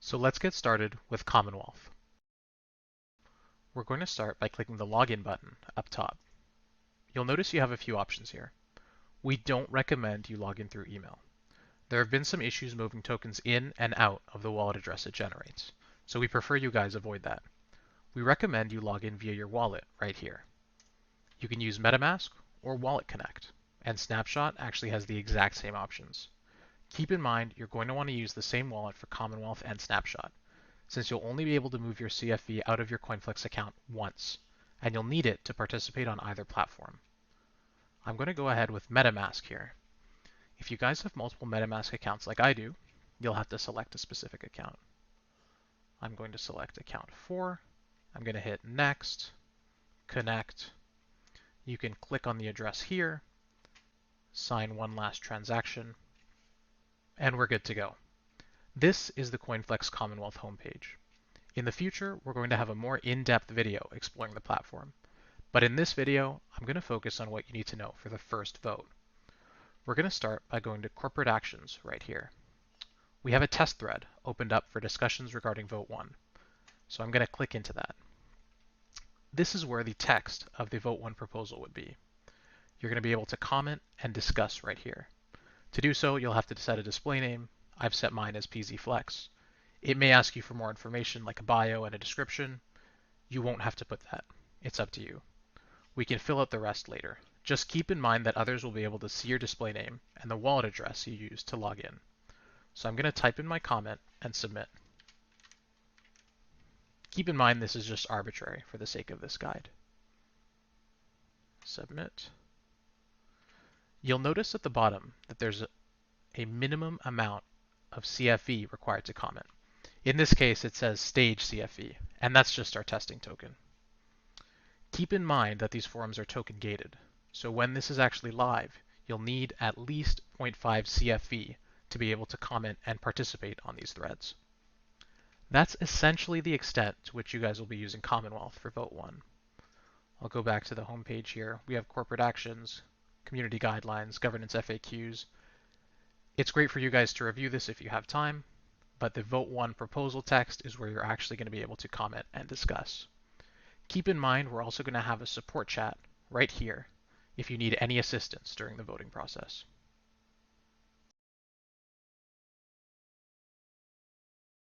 So let's get started with Commonwealth. We're going to start by clicking the Login button up top. You'll notice you have a few options here. We don't recommend you log in through email. There have been some issues moving tokens in and out of the wallet address it generates, so we prefer you guys avoid that. We recommend you log in via your wallet right here. You can use MetaMask or Wallet Connect, and Snapshot actually has the exact same options. Keep in mind you're going to want to use the same wallet for Commonwealth and Snapshot, since you'll only be able to move your CFV out of your CoinFLEX account once, and you'll need it to participate on either platform. I'm going to go ahead with MetaMask here. If you guys have multiple MetaMask accounts like I do, you'll have to select a specific account. I'm going to select account 4. I'm going to hit Next, Connect. You can click on the address here, sign one last transaction, and we're good to go. This is the CoinFLEX Commonwealth homepage. In the future, we're going to have a more in-depth video exploring the platform. But in this video, I'm going to focus on what you need to know for the first vote. We're going to start by going to Corporate Actions right here. We have a test thread opened up for discussions regarding Vote 1. So I'm going to click into that. This is where the text of the Vote 1 proposal would be. You're going to be able to comment and discuss right here. To do so, you'll have to set a display name. I've set mine as PZFlex. It may ask you for more information like a bio and a description. You won't have to put that. It's up to you. We can fill out the rest later. Just keep in mind that others will be able to see your display name and the wallet address you used to log in. So I'm going to type in my comment and submit. Keep in mind this is just arbitrary for the sake of this guide. Submit. You'll notice at the bottom that there's a minimum amount of CFE required to comment. In this case, it says stage CFE, and that's just our testing token. Keep in mind that these forums are token gated, so when this is actually live, you'll need at least 0.5 CFE to be able to comment and participate on these threads. That's essentially the extent to which you guys will be using Commonwealth for Vote 1. I'll go back to the home page here. We have corporate actions, community guidelines, governance FAQs. It's great for you guys to review this if you have time, but the Vote 1 proposal text is where you're actually going to be able to comment and discuss. Keep in mind we're also going to have a support chat right here if you need any assistance during the voting process.